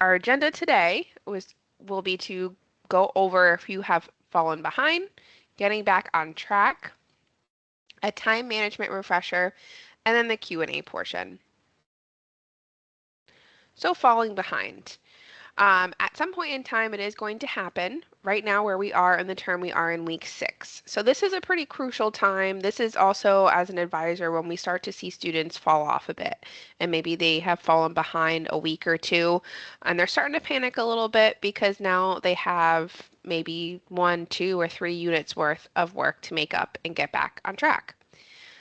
Our agenda today will be to go over if you have fallen behind, getting back on track, a time management refresher, and then the Q&A portion. So falling behind. At some point in time, it is going to happen. Right now, where we are in the term, we are in week 6. So this is a pretty crucial time. This is also, as an advisor, when we start to see students fall off a bit, and maybe they have fallen behind a week or two, and they're starting to panic a little bit because now they have maybe 1, 2, or 3 units worth of work to make up and get back on track.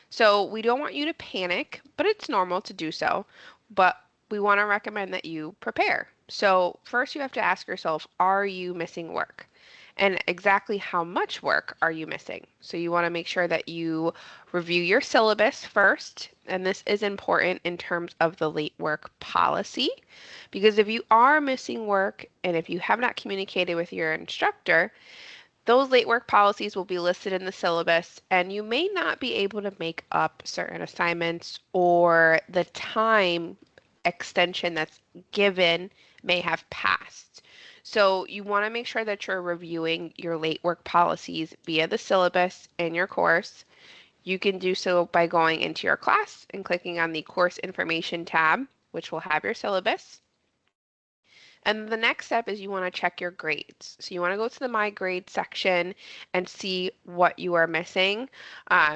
So we don't want you to panic, but it's normal to do so. But we want to recommend that you prepare. So first you have to ask yourself, are you missing work? And exactly how much work are you missing? So you want to make sure that you review your syllabus first. And this is important in terms of the late work policy, because if you are missing work and if you have not communicated with your instructor, those late work policies will be listed in the syllabus, and you may not be able to make up certain assignments, or the time extension that's given may have passed. So you want to make sure that you're reviewing your late work policies via the syllabus in your course. You can do so by going into your class and clicking on the course information tab, which will have your syllabus. And the next step is you want to check your grades. So you want to go to the My Grades section and see what you are missing.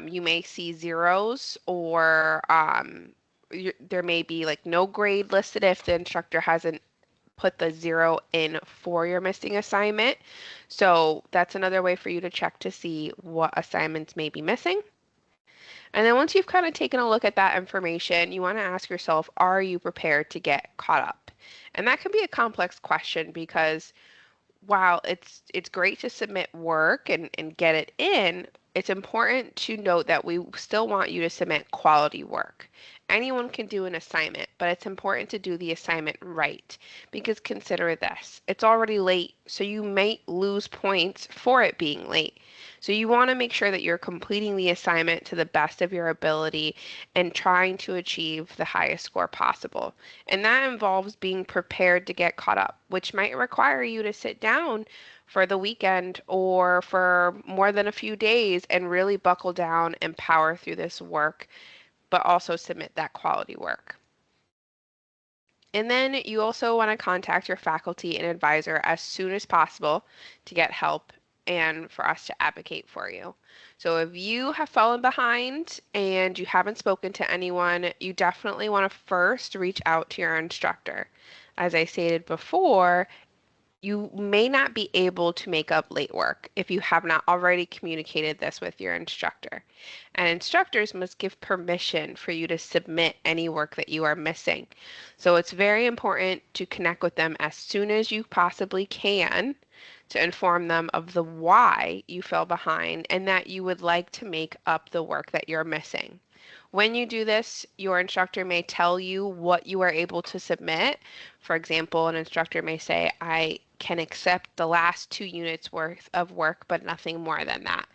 You may see zeros, or there may be like no grade listed if the instructor hasn't put the 0 in for your missing assignment. So that's another way for you to check to see what assignments may be missing. And then once you've kind of taken a look at that information, you want to ask yourself, are you prepared to get caught up? And that can be a complex question, because while it's great to submit work and get it in, it's important to note that we still want you to submit quality work. Anyone can do an assignment, but it's important to do the assignment right, because consider this, it's already late, so you may lose points for it being late. So you want to make sure that you're completing the assignment to the best of your ability and trying to achieve the highest score possible. And that involves being prepared to get caught up, which might require you to sit down for the weekend or for more than a few days and really buckle down and power through this work, but also submit that quality work. And then you also want to contact your faculty and advisor as soon as possible to get help and for us to advocate for you. So if you have fallen behind and you haven't spoken to anyone, you definitely want to first reach out to your instructor. As I stated before, you may not be able to make up late work if you have not already communicated this with your instructor. And instructors must give permission for you to submit any work that you are missing. So it's very important to connect with them as soon as you possibly can to inform them of the why you fell behind and that you would like to make up the work that you're missing. When you do this, your instructor may tell you what you are able to submit. For example, an instructor may say, I can accept the last 2 units worth of work, but nothing more than that.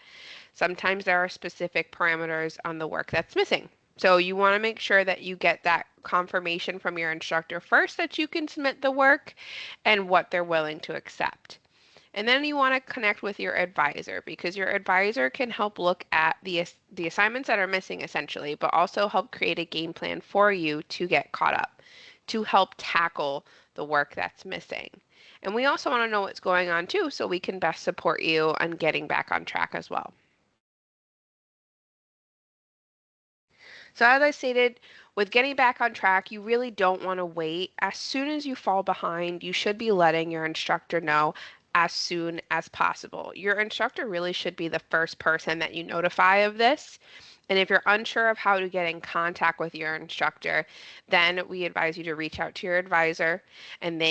Sometimes there are specific parameters on the work that's missing. So you want to make sure that you get that confirmation from your instructor first that you can submit the work and what they're willing to accept. And then you want to connect with your advisor, because your advisor can help look at the assignments that are missing essentially, but also help create a game plan for you to get caught up, to help tackle the work that's missing. And we also want to know what's going on too, so we can best support you on getting back on track as well. So as I stated, with getting back on track, you really don't want to wait. As soon as you fall behind, you should be letting your instructor know as soon as possible. Your instructor really should be the first person that you notify of this. And if you're unsure of how to get in contact with your instructor, then we advise you to reach out to your advisor, and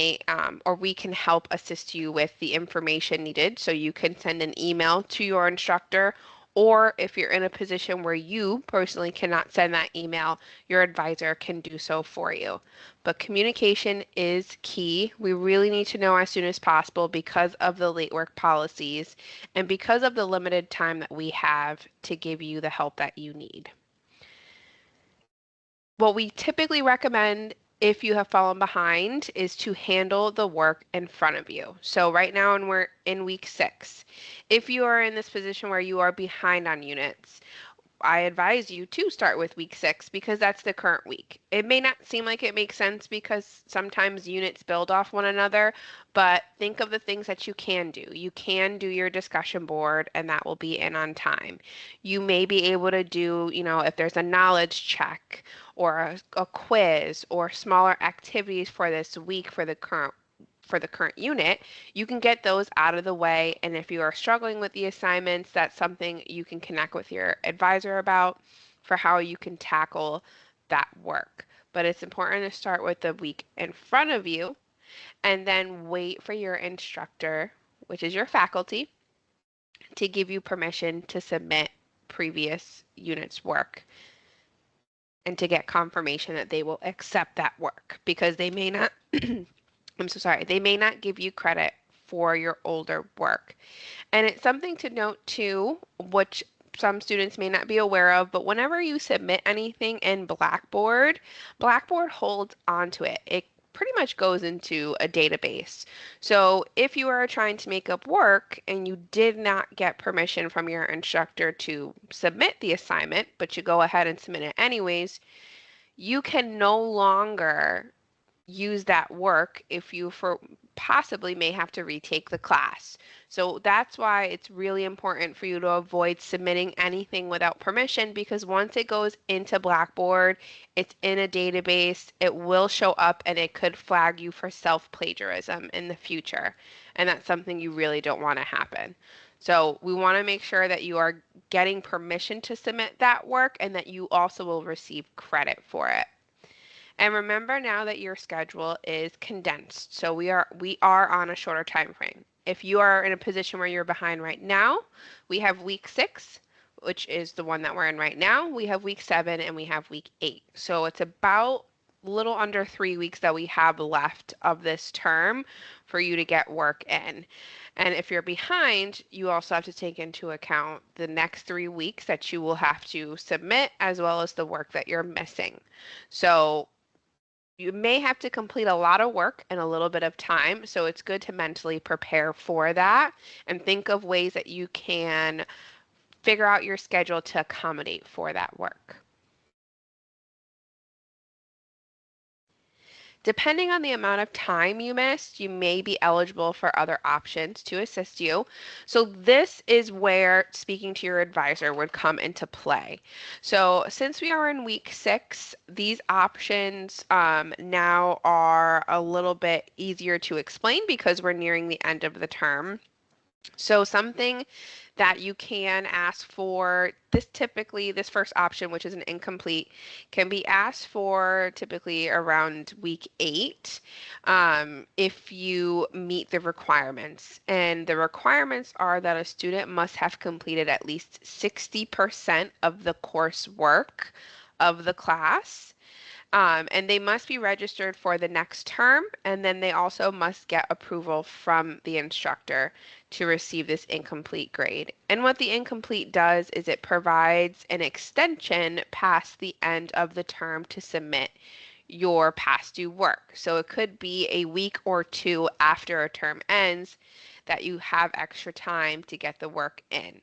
or we can help assist you with the information needed. So you can send an email to your instructor, or if you're in a position where you personally cannot send that email, your advisor can do so for you. But communication is key. We really need to know as soon as possible because of the late work policies and because of the limited time that we have to give you the help that you need. What we typically recommend if you have fallen behind, is to handle the work in front of you. So right now, and we're in week 6, if you are in this position where you are behind on units, I advise you to start with week 6 because that's the current week. It may not seem like it makes sense because sometimes units build off one another, but think of the things that you can do. You can do your discussion board and that will be in on time. You may be able to do, if there's a knowledge check or a quiz or smaller activities for this week for the current unit, you can get those out of the way. And if you are struggling with the assignments, that's something you can connect with your advisor about for how you can tackle that work. But it's important to start with the week in front of you and then wait for your instructor, which is your faculty, to give you permission to submit previous units' work and to get confirmation that they will accept that work because they may not I'm so sorry. They may not give you credit for your older work. And it's something to note too, which some students may not be aware of, but whenever you submit anything in Blackboard, Blackboard holds onto it. It pretty much goes into a database. So if you are trying to make up work and you did not get permission from your instructor to submit the assignment, but you go ahead and submit it anyways, you can no longer use that work if you for possibly may have to retake the class. So that's why it's really important for you to avoid submitting anything without permission because once it goes into Blackboard, it's in a database, it will show up and it could flag you for self-plagiarism in the future. And that's something you really don't want to happen. So we want to make sure that you are getting permission to submit that work and that you also will receive credit for it. And remember now that your schedule is condensed. So we are on a shorter time frame. If you are in a position where you're behind right now, we have week 6, which is the one that we're in right now. We have week 7 and we have week 8. So it's about a little under 3 weeks that we have left of this term for you to get work in. And if you're behind, you also have to take into account the next 3 weeks that you will have to submit as well as the work that you're missing. So you may have to complete a lot of work in a little bit of time, so it's good to mentally prepare for that and think of ways that you can figure out your schedule to accommodate for that work. Depending on the amount of time you missed, you may be eligible for other options to assist you. So this is where speaking to your advisor would come into play. So since we are in week 6, these options now are a little bit easier to explain because we're nearing the end of the term. So something that you can ask for, this first option, which is an incomplete, can be asked for typically around week 8 if you meet the requirements. And the requirements are that a student must have completed at least 60% of the coursework of the class. And they must be registered for the next term, and then they also must get approval from the instructor to receive this incomplete grade. And what the incomplete does is it provides an extension past the end of the term to submit your past due work. So it could be a week or 2 after a term ends that you have extra time to get the work in.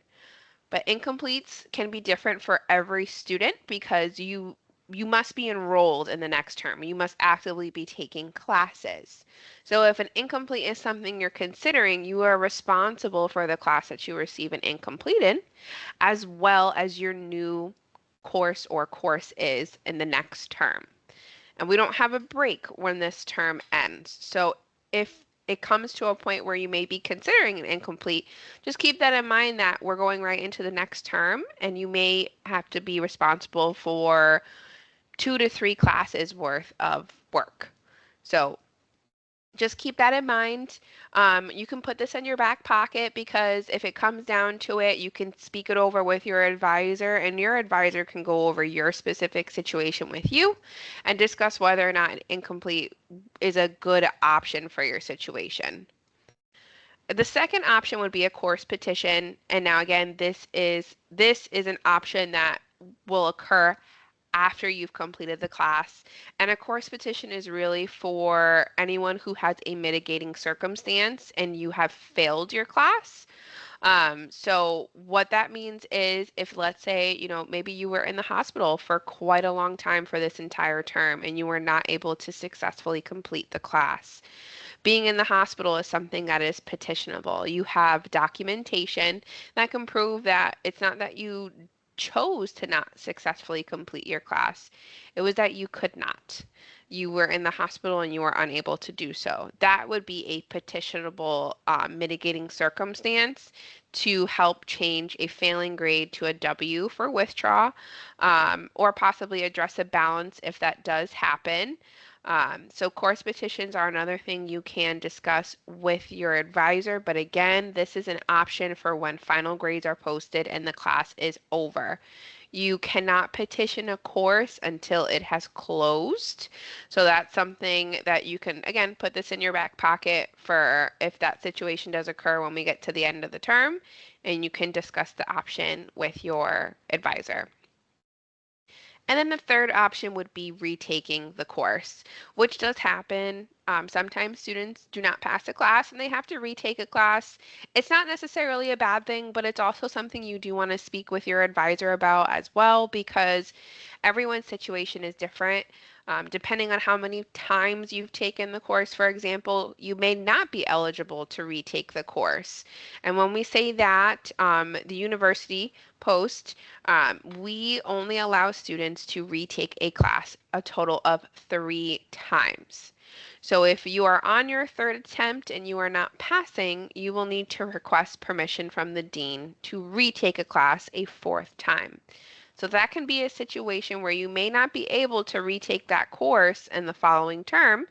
But incompletes can be different for every student because you must be enrolled in the next term. You must actively be taking classes. So if an incomplete is something you're considering, you are responsible for the class that you receive an incomplete in, as well as your new course or course is in the next term. And we don't have a break when this term ends. So if it comes to a point where you may be considering an incomplete, just keep that in mind that we're going right into the next term and you may have to be responsible for 2 to 3 classes worth of work. So just keep that in mind. You can put this in your back pocket because if it comes down to it, you can speak it over with your advisor and your advisor can go over your specific situation with you and discuss whether or not an incomplete is a good option for your situation. The second option would be a course petition. And now again, this is an option that will occur after you've completed the class. And a course petition is really for anyone who has a mitigating circumstance and you have failed your class. So what that means is if let's say, maybe you were in the hospital for quite a long time for this entire term and you were not able to successfully complete the class. Being in the hospital is something that is petitionable. You have documentation that can prove that it's not that you chose to not successfully complete your class. It was that you could not. You were in the hospital and you were unable to do so. That would be a petitionable mitigating circumstance to help change a failing grade to a W for withdraw, or possibly address a balance if that does happen. So course petitions are another thing you can discuss with your advisor, but again, this is an option for when final grades are posted and the class is over. You cannot petition a course until it has closed. So that's something that you can, again, put this in your back pocket for if that situation does occur when we get to the end of the term, and you can discuss the option with your advisor. And then the third option would be retaking the course, which does happen. Sometimes students do not pass a class and they have to retake a class. It's not necessarily a bad thing, but it's also something you do want to speak with your advisor about as well, because everyone's situation is different. Depending on how many times you've taken the course, for example, you may not be eligible to retake the course. And when we say that, the university post, we only allow students to retake a class a total of 3 times. So if you are on your third attempt and you are not passing, you will need to request permission from the dean to retake a class a fourth time. So that can be a situation where you may not be able to retake that course in the following term,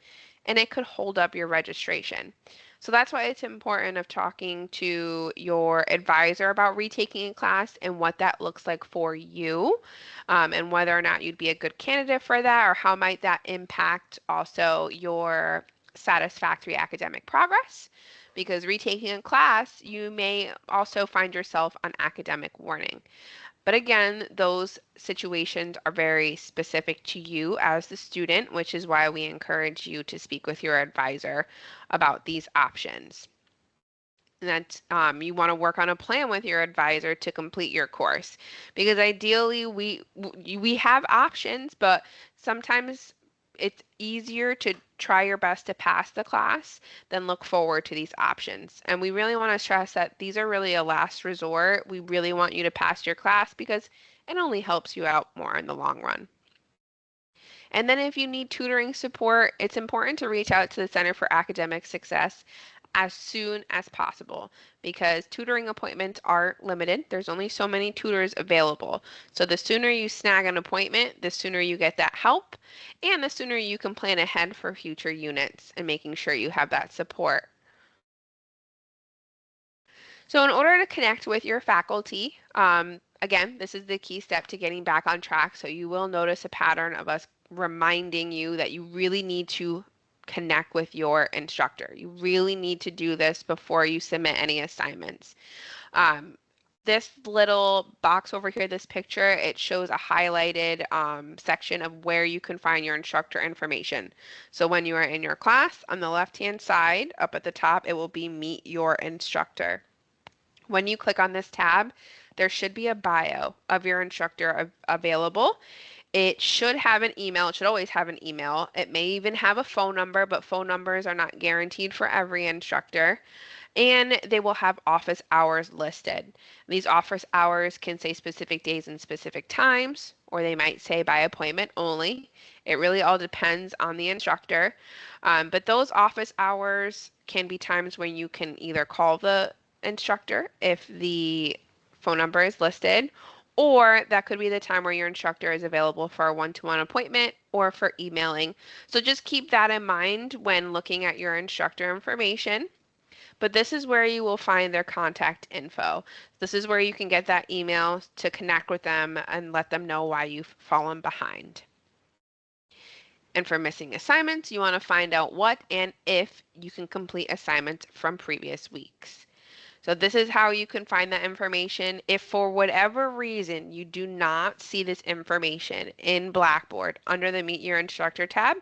and it could hold up your registration. So that's why it's important of talking to your advisor about retaking a class and what that looks like for you, and whether or not you'd be a good candidate for that, or how might that impact also your satisfactory academic progress. Because retaking a class, you may also find yourself on academic warning. But again, those situations are very specific to you as the student, which is why we encourage you to speak with your advisor about these options. And that you want to work on a plan with your advisor to complete your course, because ideally we have options, but sometimes it's easier to try your best to pass the class than look forward to these options. And we really want to stress that these are really a last resort. We really want you to pass your class because it only helps you out more in the long run. And then if you need tutoring support, it's important to reach out to the Center for Academic Success as soon as possible, because tutoring appointments are limited. There's only so many tutors available. So the sooner you snag an appointment, the sooner you get that help, and the sooner you can plan ahead for future units and making sure you have that support. So in order to connect with your faculty, again, this is the key step to getting back on track. So you will notice a pattern of us reminding you that you really need to connect with your instructor. You really need to do this before you submit any assignments. This little box over here, this picture, it shows a highlighted section of where you can find your instructor information. So when you are in your class, on the left-hand side, up at the top, it will be Meet Your Instructor. When you click on this tab, there should be a bio of your instructor available. It should have an email. It should always have an email. It may even have a phone number, but phone numbers are not guaranteed for every instructor. And they will have office hours listed. These office hours can say specific days and specific times, or they might say by appointment only. It really all depends on the instructor. But those office hours can be times when you can either call the instructor if the phone number is listed, or that could be the time where your instructor is available for a one-to-one appointment or for emailing. So just keep that in mind when looking at your instructor information. But this is where you will find their contact info. This is where you can get that email to connect with them and let them know why you've fallen behind. And for missing assignments, you want to find out what and if you can complete assignments from previous weeks. So this is how you can find that information. If for whatever reason you do not see this information in Blackboard under the Meet Your Instructor tab,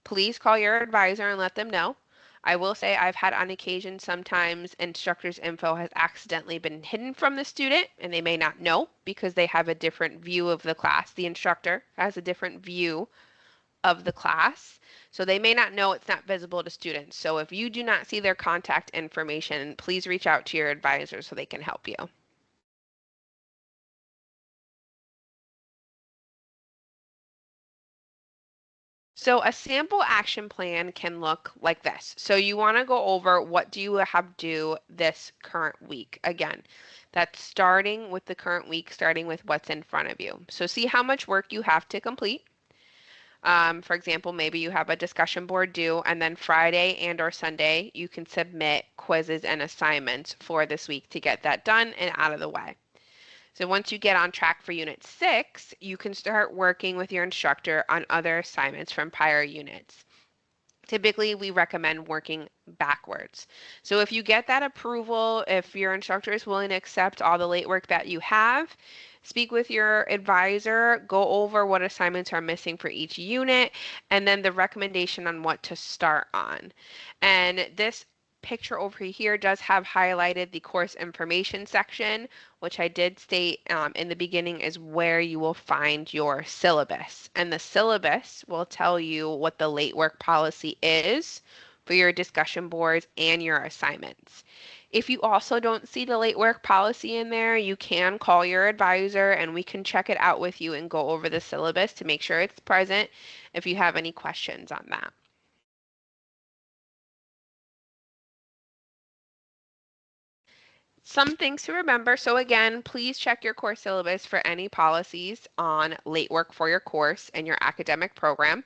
please call your advisor and let them know. I will say I've had on occasion sometimes instructor's info has accidentally been hidden from the student and they may not know because they have a different view of the class. The instructor has a different view of the class. So they may not know it's not visible to students. So if you do not see their contact information, please reach out to your advisor so they can help you. So a sample action plan can look like this. So you want to go over what do you have due this current week. Again, that's starting with the current week, starting with what's in front of you. So see how much work you have to complete. For example, maybe you have a discussion board due, and then Friday and or Sunday, you can submit quizzes and assignments for this week to get that done and out of the way. So once you get on track for Unit 6, you can start working with your instructor on other assignments from prior units. Typically, we recommend working backwards. So if you get that approval, if your instructor is willing to accept all the late work that you have, speak with your advisor, go over what assignments are missing for each unit, and then the recommendation on what to start on. And this picture over here does have highlighted the course information section, which I did state in the beginning is where you will find your syllabus. And the syllabus will tell you what the late work policy is for your discussion boards and your assignments. If you also don't see the late work policy in there, you can call your advisor and we can check it out with you and go over the syllabus to make sure it's present if you have any questions on that. Some things to remember. So again, please check your course syllabus for any policies on late work for your course and your academic program,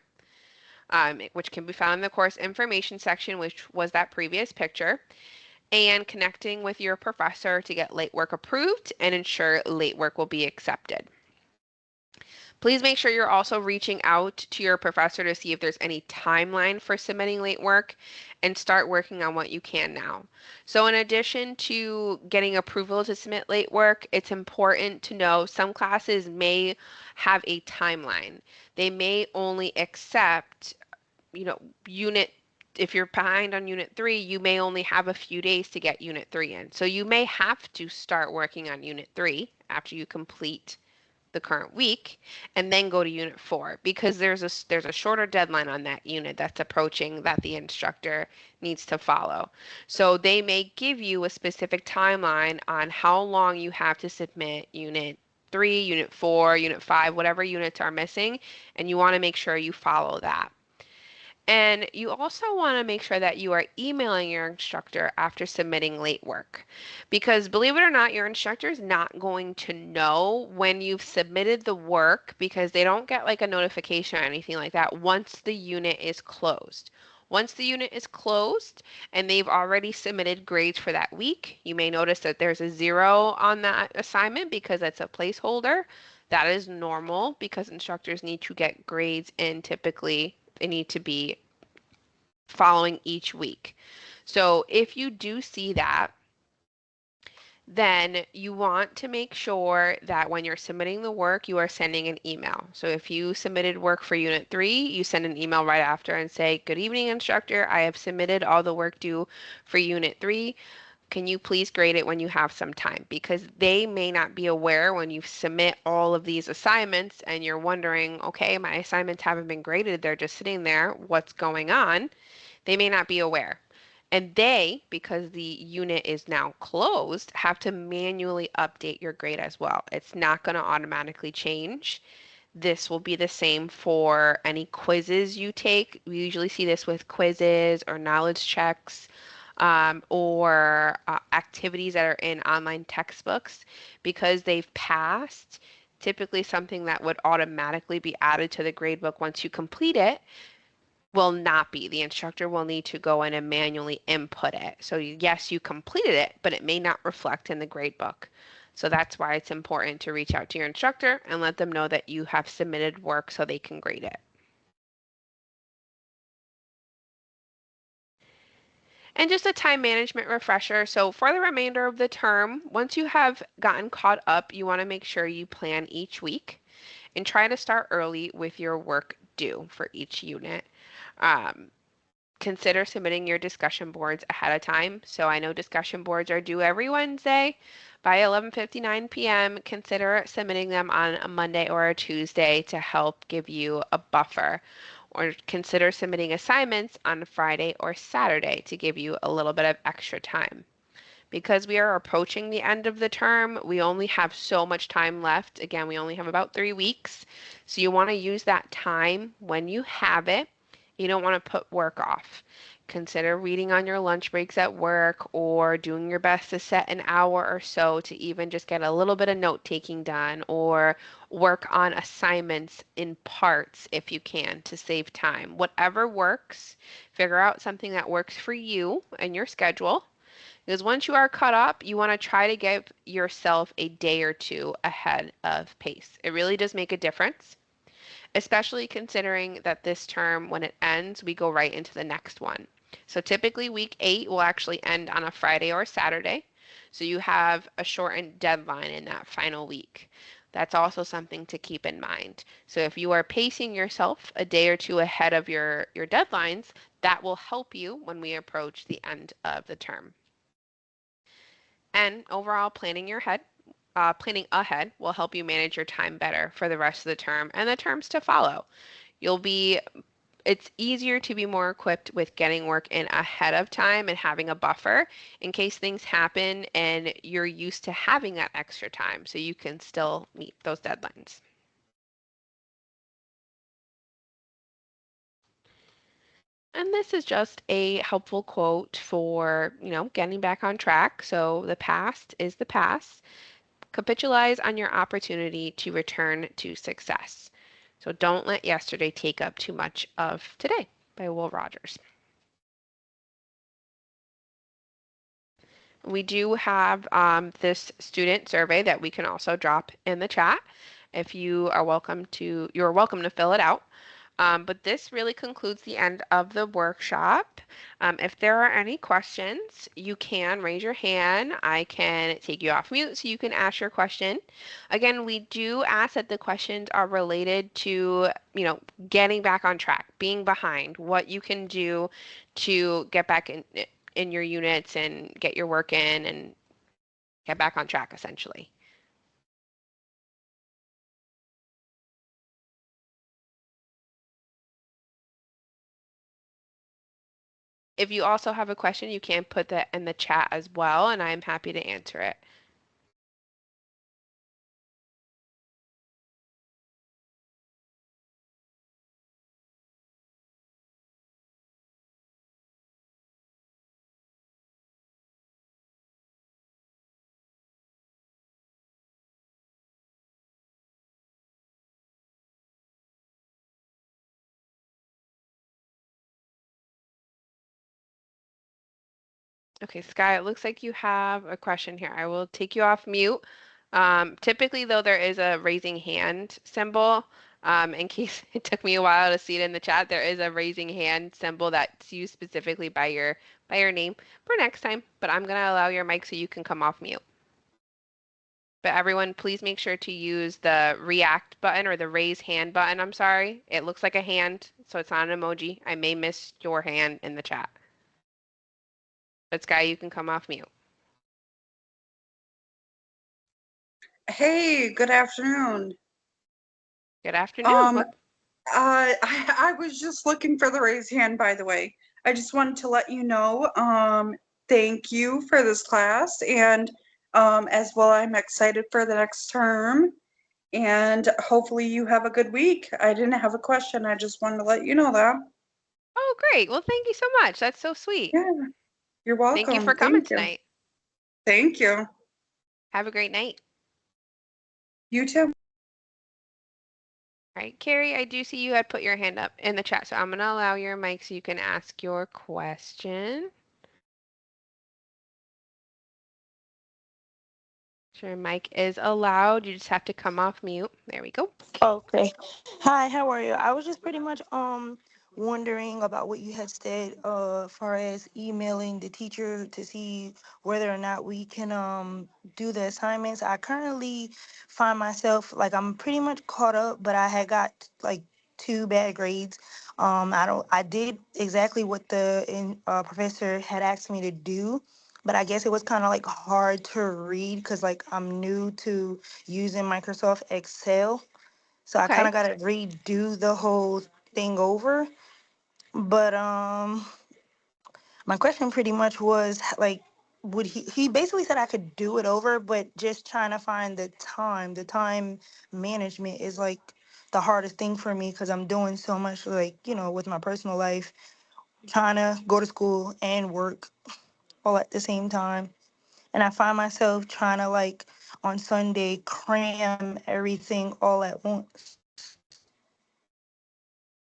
which can be found in the course information section, which was that previous picture, and connecting with your professor to get late work approved and ensure late work will be accepted. Please make sure you're also reaching out to your professor to see if there's any timeline for submitting late work and start working on what you can now. So in addition to getting approval to submit late work, it's important to know some classes may have a timeline. They may only accept, unit if you're behind on unit 3, you may only have a few days to get unit 3 in. So you may have to start working on unit 3 after you complete the current week and then go to unit 4 because there's a shorter deadline on that unit that's approaching that the instructor needs to follow. So they may give you a specific timeline on how long you have to submit unit 3, unit 4, unit 5, whatever units are missing, and you want to make sure you follow that. And you also want to make sure that you are emailing your instructor after submitting late work. Because believe it or not, your instructor is not going to know when you've submitted the work because they don't get like a notification or anything like that once the unit is closed. Once the unit is closed and they've already submitted grades for that week, you may notice that there's a 0 on that assignment because it's a placeholder. That is normal because instructors need to get grades in typically. They need to be following each week. So if you do see that, then you want to make sure that when you're submitting the work, you are sending an email. So if you submitted work for Unit 3, you send an email right after and say, "Good evening, instructor. I have submitted all the work due for Unit 3. Can you please grade it when you have some time?" Because they may not be aware when you submit all of these assignments and you're wondering, okay, my assignments haven't been graded. They're just sitting there. What's going on? They may not be aware. And they, because the unit is now closed, have to manually update your grade as well. It's not going to automatically change. This will be the same for any quizzes you take. We usually see this with quizzes or knowledge checks or activities that are in online textbooks because they've passed. Typically, something that would automatically be added to the gradebook once you complete it will not be. The instructor will need to go in and manually input it. So yes, you completed it, but it may not reflect in the gradebook. So that's why it's important to reach out to your instructor and let them know that you have submitted work so they can grade it. And just a time management refresher. So for the remainder of the term, once you have gotten caught up, you want to make sure you plan each week and try to start early with your work due for each unit. Um, Consider submitting your discussion boards ahead of time. So I know discussion boards are due every Wednesday by 11:59 p.m. Consider submitting them on a Monday or a Tuesday to help give you a buffer. Or consider submitting assignments on Friday or Saturday to give you a little bit of extra time. Because we are approaching the end of the term, we only have so much time left. Again, we only have about 3 weeks. So you want to use that time when you have it. You don't want to put work off. Consider reading on your lunch breaks at work or doing your best to set an hour or so to even just get a little bit of note taking done or work on assignments in parts if you can to save time. Whatever works, figure out something that works for you and your schedule because once you are caught up, you want to try to give yourself a day or two ahead of pace. It really does make a difference, especially considering that this term, when it ends, we go right into the next one. So typically, week 8 will actually end on a Friday or Saturday. So you have a shortened deadline in that final week. That's also something to keep in mind. So if you are pacing yourself a day or two ahead of your deadlines, that will help you when we approach the end of the term. And overall, planning ahead will help you manage your time better for the rest of the term and the terms to follow. You'll be it's easier to be more equipped with getting work in ahead of time and having a buffer in case things happen and you're used to having that extra time so you can still meet those deadlines. And this is just a helpful quote for, getting back on track. So the past is the past. Capitalize on your opportunity to return to success. So don't let yesterday take up too much of today by Will Rogers. We do have this student survey that we can also drop in the chat. If you're welcome to fill it out. But this really concludes the end of the workshop. If there are any questions, you can raise your hand. I can take you off mute so you can ask your question. Again, we do ask that the questions are related to, getting back on track, being behind, what you can do to get back in your units and get your work in and get back on track essentially. If you also have a question, you can put that in the chat as well, and I'm happy to answer it. Okay, Sky, it looks like you have a question here. I will take you off mute. Typically, though, there is a raising hand symbol. In case it took me a while to see it in the chat, there is a raising hand symbol that's used specifically by your name for next time. But I'm gonna allow your mic so you can come off mute. But everyone, please make sure to use the react button or the raise hand button. I'm sorry. It looks like a hand, so it's not an emoji. I may miss your hand in the chat. But Sky, you can come off mute. Hey, good afternoon. Good afternoon. I was just looking for the raised hand, by the way. I just wanted to let you know, thank you for this class, and as well, I'm excited for the next term, and hopefully you have a good week. I didn't have a question. I just wanted to let you know that. Oh, great. Well, thank you so much. That's so sweet. Yeah, you're Thank you for welcome. coming Thank you. tonight. Thank you. Have a great night. You too. All right, Carrie, I do see you had put your hand up in the chat, so I'm going to allow your mic so you can ask your question. Your mic is allowed. You just have to come off mute. There we go. Okay. Hi, how are you? I was just pretty much wondering about what you had said, as far as emailing the teacher to see whether or not we can do the assignments. I currently find myself like I'm pretty much caught up, but I had got like two bad grades. I did exactly what the professor had asked me to do, but I guess it was kind of like hard to read because like I'm new to using Microsoft Excel, so I kind Okay. of got to redo the whole thing over. But my question pretty much was like, would he basically said I could do it over, but just trying to find the time. The time management is like the hardest thing for me because I'm doing so much, like, with my personal life, trying to go to school and work all at the same time. And I find myself trying to, like, on Sunday cram everything all at once.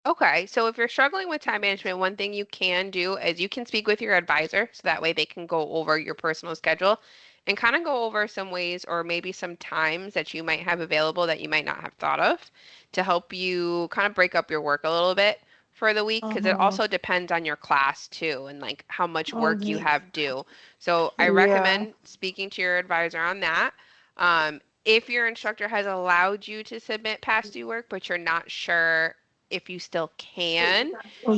Okay, so if you're struggling with time management, one thing you can do is you can speak with your advisor so that way they can go over your personal schedule and kind of go over some ways or maybe some times that you might have available that you might not have thought of to help you kind of break up your work a little bit for the week because it Mm-hmm. also depends on your class too and like how much Oh, work you have due. So I yeah. recommend speaking to your advisor on that. If your instructor has allowed you to submit past due work, but you're not sure if you still can,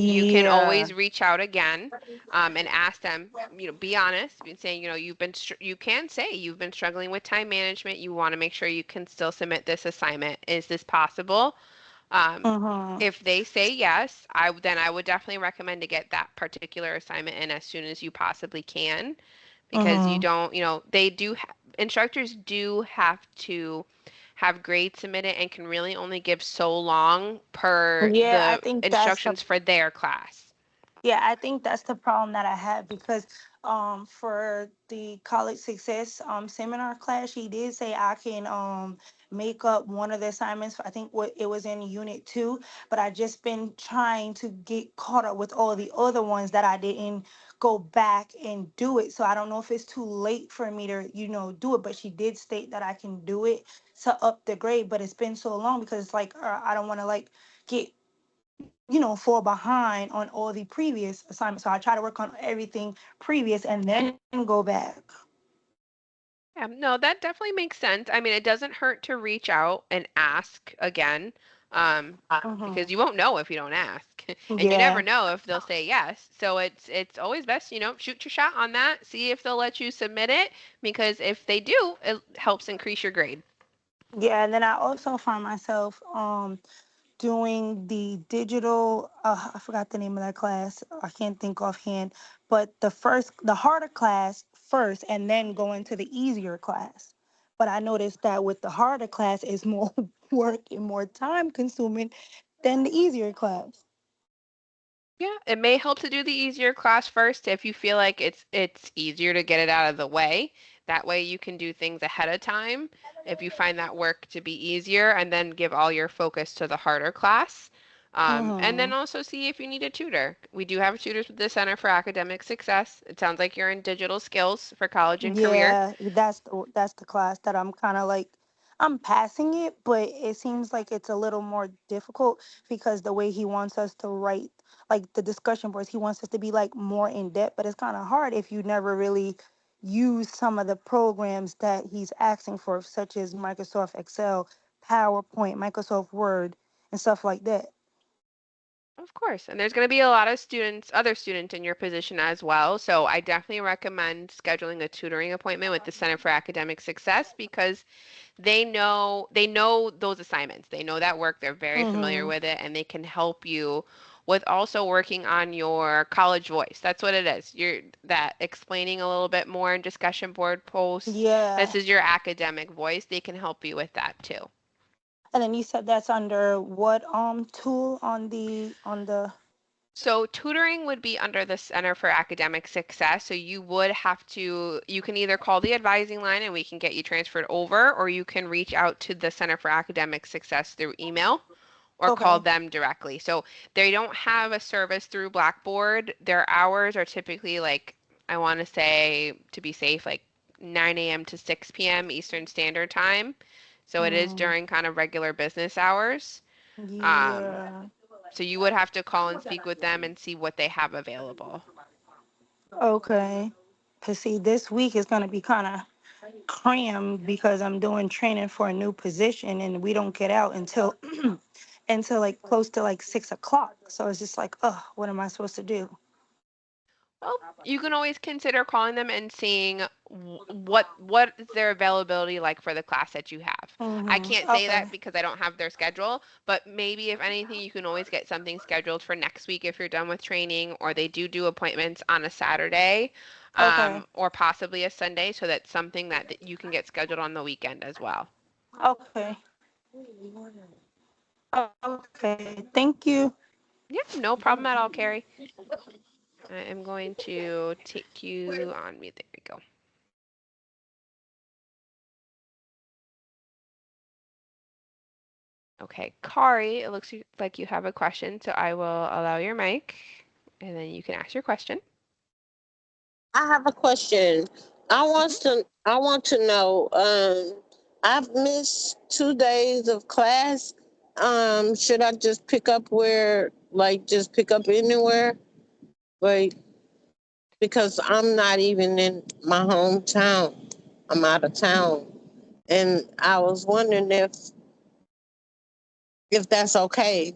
you can Yeah. always reach out again and ask them, be honest, be saying, you can say you've been struggling with time management. You want to make sure you can still submit this assignment. Is this possible? Um, Mm-hmm. if they say yes, then I would definitely recommend to get that particular assignment in as soon as you possibly can, because you Mm-hmm. don't, instructors do have to have grades submitted and can really only give so long per Yeah, I the think that's the instructions for their class. Yeah, I think that's the problem that I have because for the college success seminar class, she did say I can make up one of the assignments. I think what it was in unit 2, but I just been trying to get caught up with all the other ones that I didn't go back and do it. So I don't know if it's too late for me to, do it, but she did state that I can do it to up the grade, but it's been so long because it's like I don't want to like get fall behind on all the previous assignments. So I try to work on everything previous and then go back. Yeah, no, that definitely makes sense. I mean, it doesn't hurt to reach out and ask again, Hmm. because you won't know if you don't ask, and you never Yeah. know if they'll say yes. So it's always best, shoot your shot on that, see if they'll let you submit it, because if they do, it helps increase your grade. Yeah. And then I also find myself doing the digital I forgot the name of that class. I can't think offhand, but the harder class first and then going to the easier class. But I noticed that with the harder class is more work and more time consuming than the easier class. Yeah, it may help to do the easier class first if you feel like it's easier to get it out of the way. That way you can do things ahead of time if you find that work to be easier and then give all your focus to the harder class. And then Hmm. also see if you need a tutor. We do have tutors with the Center for Academic Success. It sounds like you're in digital skills for college and career. Yeah, that's the class that I'm kind of like I'm passing it, but it seems like it's a little more difficult because the way he wants us to write like the discussion boards, he wants us to be like more in depth, but it's kind of hard if you never really use some of the programs that he's asking for, such as Microsoft Excel, PowerPoint, Microsoft Word, and stuff like that. Of course. And there's going to be a lot of students, other students in your position as well. So I definitely recommend scheduling a tutoring appointment with the Center for Academic Success because they know those assignments. They know that work. They're very familiar Mhm. with it and they can help you with also working on your college voice. That's what it is. You're that explaining a little bit more in discussion board posts. This Yeah. is your academic voice. They can help you with that too. And then you said that's under what tool on the So tutoring would be under the Center for Academic Success. So you can either call the advising line and we can get you transferred over, or you can reach out to the Center for Academic Success through email or call Okay. them directly. So they don't have a service through Blackboard. Their hours are typically like, I want to say, to be safe, like 9 a.m. to 6 p.m. Eastern Standard Time. So it is Mm, during kind of regular business hours. Um, yeah. So you would have to call and speak with them and see what they have available. Okay. Cause see, this week is gonna be kind of crammed because I'm doing training for a new position and we don't get out until until like close to like 6 o'clock. So it's just like, oh, what am I supposed to do? Well, you can always consider calling them and seeing what is their availability like for the class that you have. I can't say Okay. that because I don't have their schedule, but maybe if anything, you can always get something scheduled for next week if you're done with training, or they do appointments on a Saturday, Okay. or possibly a Sunday, so that's something that you can get scheduled on the weekend as well. Okay. Okay. Thank you. Yeah, no problem at all, Carrie. I am going to take you on mute. There we go. Okay, Kari, it looks like you have a question, so I will allow your mic, and then you can ask your question. I have a question. I want to know, I've missed 2 days of class. Should I just pick up just pick up anywhere? Like, because I'm not even in my hometown. I'm out of town. And I was wondering if that's okay.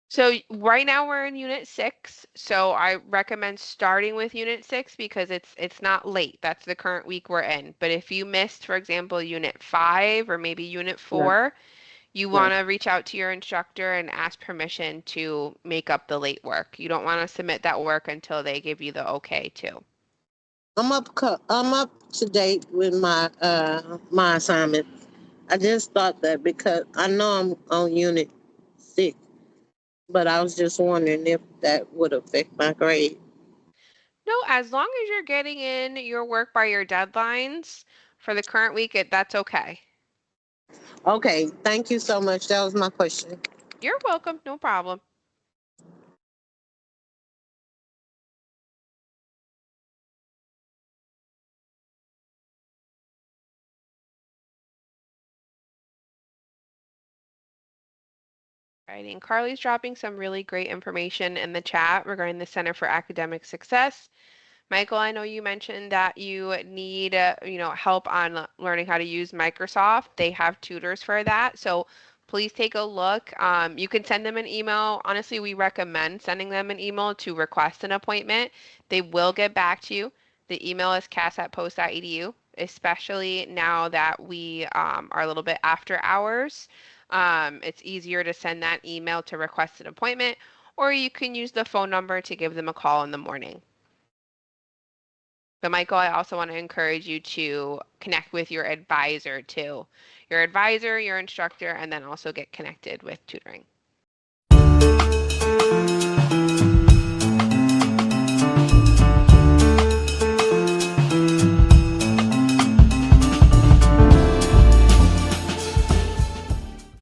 So right now we're in Unit 6, so I recommend starting with Unit 6 because it's not late. That's the current week we're in. But if you missed, for example, Unit 5 or maybe Unit 4, you want to reach out to your instructor and ask permission to make up the late work. You don't want to submit that work until they give you the okay too. I'm up to date with my assignment. I just thought that because I know I'm on unit 6, but I was just wondering if that would affect my grade. No, as long as you're getting in your work by your deadlines for the current week, that's okay. Okay, thank you so much. That was my question. You're welcome, no problem. Right, and Carly's dropping some really great information in the chat regarding the Center for Academic Success. Michael, I know you mentioned that you need, help on learning how to use Microsoft. They have tutors for that, so please take a look. You can send them an email. Honestly, we recommend sending them an email to request an appointment. They will get back to you. The email is cass@post.edu, especially now that we are a little bit after hours. It's easier to send that email to request an appointment, or you can use the phone number to give them a call in the morning. But Michael, I also want to encourage you to connect with your advisor too. Your advisor, your instructor, and then also get connected with tutoring.